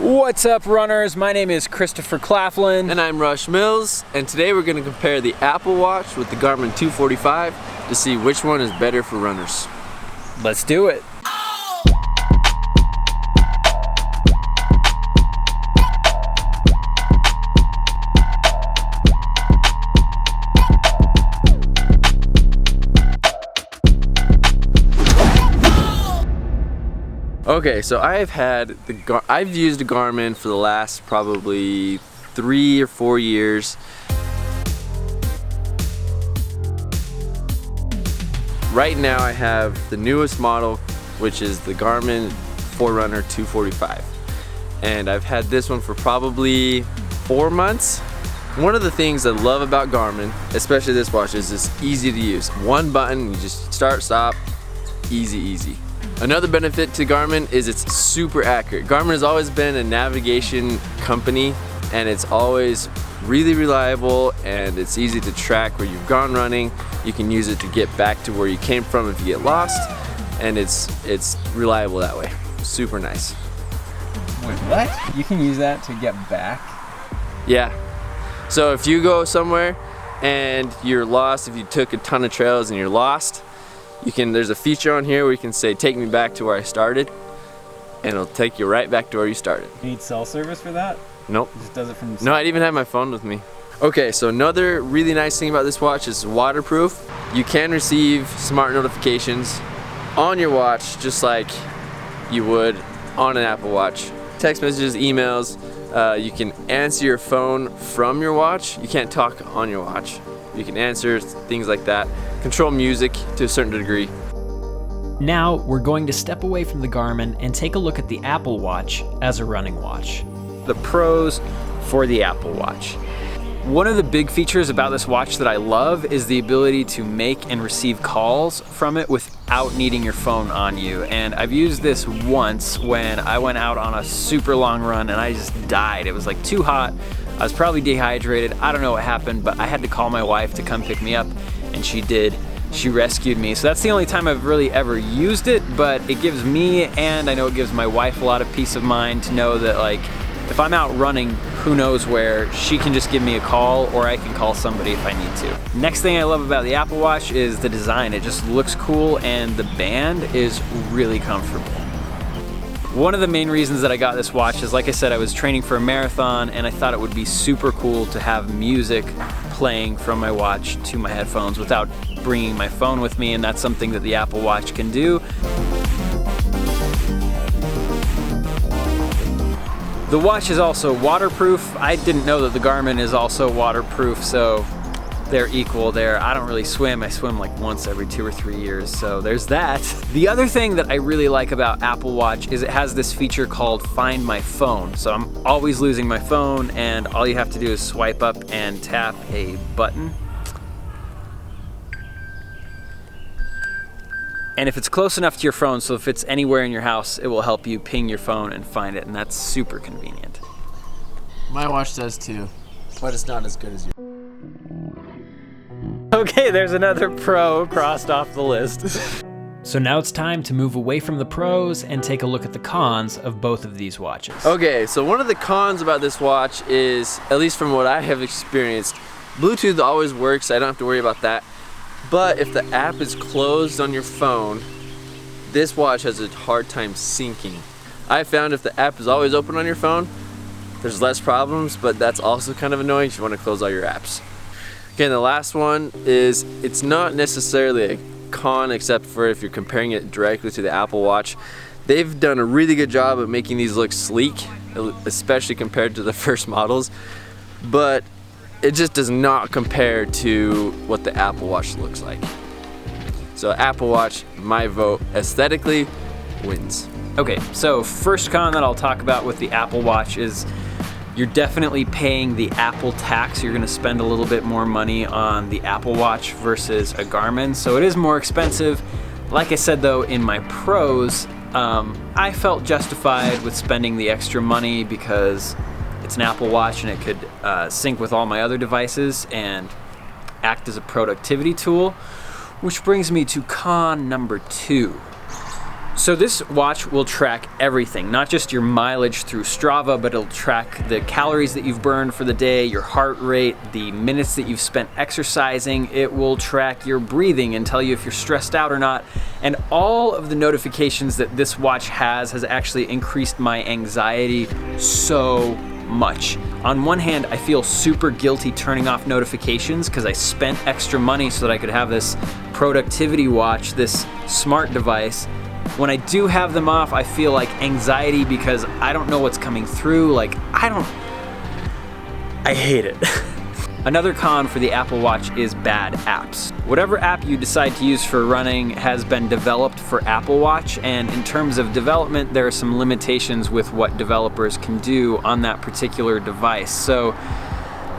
What's up, runners? My name is Christopher Claflin. And I'm Rush Mills, and today we're going to compare the Apple Watch with the Garmin 245 to see which one is better for runners. Let's do it. Okay, so I've used a Garmin for the last probably 3 or 4 years. Right now I have the newest model, which is the Garmin Forerunner 245. And I've had this one for probably 4 months. One of the things I love about Garmin, especially this watch, is it's easy to use. One button, you just start, stop, easy. Another benefit to Garmin is it's super accurate. Garmin has always been a navigation company, and it's always really reliable, and it's easy to track where you've gone running. You can use it to get back to where you came from if you get lost, and it's reliable that way. Super nice. Wait, what? You can use that to get back? Yeah. So if you go somewhere and you're lost, if you took a ton of trails and you're lost, there's a feature on here where you can say, take me back to where I started, and it'll take you right back to where you started. You need cell service for that? Nope. It just does it from the No, I even have my phone with me. Okay, so another really nice thing about this watch is waterproof. You can receive smart notifications on your watch just like you would on an Apple Watch. Text messages, emails, you can answer your phone from your watch. You can't talk on your watch. You can answer things like that. Control music to a certain degree. Now we're going to step away from the Garmin and take a look at the Apple Watch as a running watch. The pros for the Apple Watch. One of the big features about this watch that I love is the ability to make and receive calls from it without needing your phone on you. And I've used this once when I went out on a super long run and I just died. It was like too hot. I was probably dehydrated. I don't know what happened, but I had to call my wife to come pick me up, and she did. She rescued me. So that's the only time I've really ever used it, but it gives me, and I know it gives my wife, a lot of peace of mind to know that, like, if I'm out running, who knows where, she can just give me a call, or I can call somebody if I need to. Next thing I love about the Apple Watch is the design. It just looks cool, and the band is really comfortable. One of the main reasons that I got this watch is, like I said, I was training for a marathon, and I thought it would be super cool to have music playing from my watch to my headphones without bringing my phone with me, and that's something that the Apple Watch can do. The watch is also waterproof. I didn't know that the Garmin is also waterproof, so they're equal there. I don't really swim. I swim like once every 2 or 3 years, so there's that. The other thing that I really like about Apple Watch is it has this feature called Find My Phone. So I'm always losing my phone, and all you have to do is swipe up and tap a button. And if it's close enough to your phone, so if it's anywhere in your house, it will help you ping your phone and find it, and that's super convenient. My watch does too, but it's not as good as yours. Okay, there's another pro crossed off the list. So now it's time to move away from the pros and take a look at the cons of both of these watches. Okay, so one of the cons about this watch is, at least from what I have experienced, Bluetooth always works. I don't have to worry about that. But if the app is closed on your phone, this watch has a hard time syncing. I found if the app is always open on your phone, there's less problems, but that's also kind of annoying if you want to close all your apps. Okay, and the last one is, it's not necessarily a con except for if you're comparing it directly to the Apple Watch. They've done a really good job of making these look sleek, especially compared to the first models, but it just does not compare to what the Apple Watch looks like. So Apple Watch, my vote, aesthetically wins. Okay, so first con that I'll talk about with the Apple Watch is you're definitely paying the Apple tax. You're gonna spend a little bit more money on the Apple Watch versus a Garmin, so it is more expensive. Like I said though, in my pros, I felt justified with spending the extra money because it's an Apple Watch and it could sync with all my other devices and act as a productivity tool, which brings me to con number 2. So this watch will track everything, not just your mileage through Strava, but it'll track the calories that you've burned for the day, your heart rate, the minutes that you've spent exercising. It will track your breathing and tell you if you're stressed out or not. And all of the notifications that this watch has actually increased my anxiety so much. On one hand, I feel super guilty turning off notifications because I spent extra money so that I could have this productivity watch, this smart device. When I do have them off, I feel like anxiety because I don't know what's coming through. Like, I hate it. Another con for the Apple Watch is bad apps. Whatever app you decide to use for running has been developed for Apple Watch, and in terms of development, there are some limitations with what developers can do on that particular device. So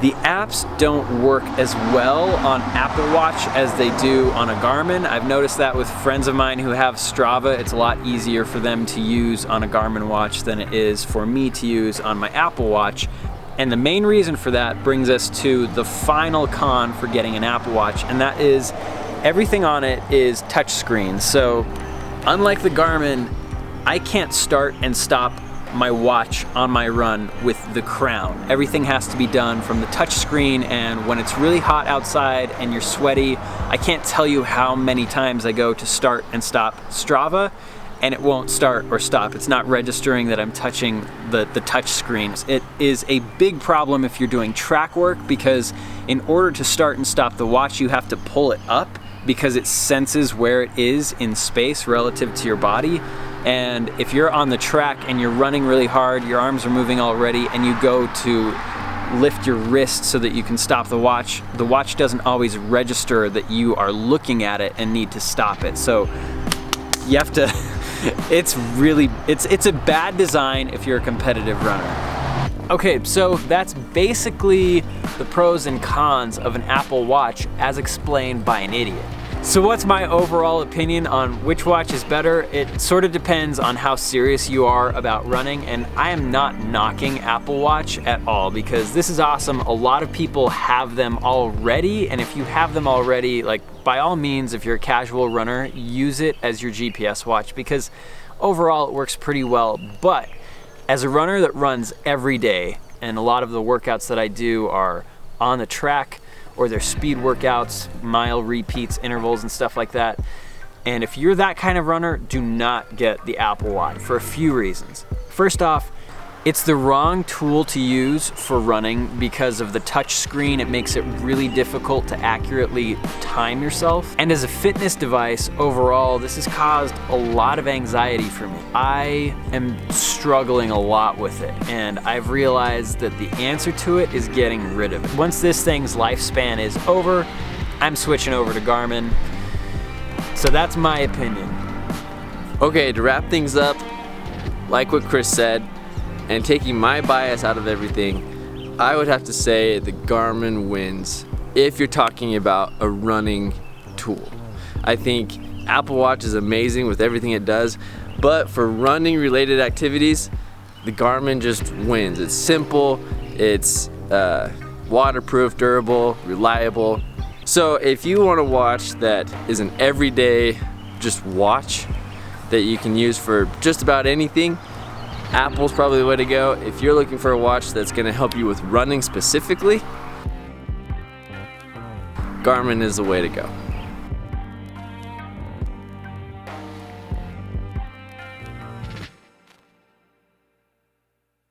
the apps don't work as well on Apple Watch as they do on a Garmin. I've noticed that with friends of mine who have Strava. It's a lot easier for them to use on a Garmin watch than it is for me to use on my Apple Watch. And the main reason for that brings us to the final con for getting an Apple Watch, and that is everything on it is touchscreen. So unlike the Garmin, I can't start and stop my watch on my run with the crown. Everything has to be done from the touch screen, and when it's really hot outside and you're sweaty, I can't tell you how many times I go to start and stop Strava and it won't start or stop. It's not registering that I'm touching the touch screen. It is a big problem if you're doing track work, because in order to start and stop the watch, you have to pull it up because it senses where it is in space relative to your body. And if you're on the track and you're running really hard, your arms are moving already, and you go to lift your wrist so that you can stop the watch doesn't always register that you are looking at it and need to stop it. So you have to, it's a bad design if you're a competitive runner. Okay, so that's basically the pros and cons of an Apple Watch as explained by an idiot. So what's my overall opinion on which watch is better? It sort of depends on how serious you are about running, and I am not knocking Apple Watch at all because this is awesome. A lot of people have them already, and if you have them already, like, by all means, if you're a casual runner, use it as your GPS watch because overall it works pretty well. But as a runner that runs every day, and a lot of the workouts that I do are on the track, or they're speed workouts, mile repeats, intervals, and stuff like that. And if you're that kind of runner, do not get the Apple Watch for a few reasons. First off, it's the wrong tool to use for running because of the touch screen. It makes it really difficult to accurately time yourself. And as a fitness device, overall, this has caused a lot of anxiety for me. I am struggling a lot with it, and I've realized that the answer to it is getting rid of it. Once this thing's lifespan is over, I'm switching over to Garmin. So that's my opinion. Okay, to wrap things up, like what Chris said, and taking my bias out of everything, I would have to say the Garmin wins if you're talking about a running tool. I think Apple Watch is amazing with everything it does, but for running related activities, the Garmin just wins. It's simple, it's waterproof, durable, reliable. So if you want a watch that is an everyday just watch that you can use for just about anything, Apple's probably the way to go. If you're looking for a watch that's gonna help you with running specifically, Garmin is the way to go.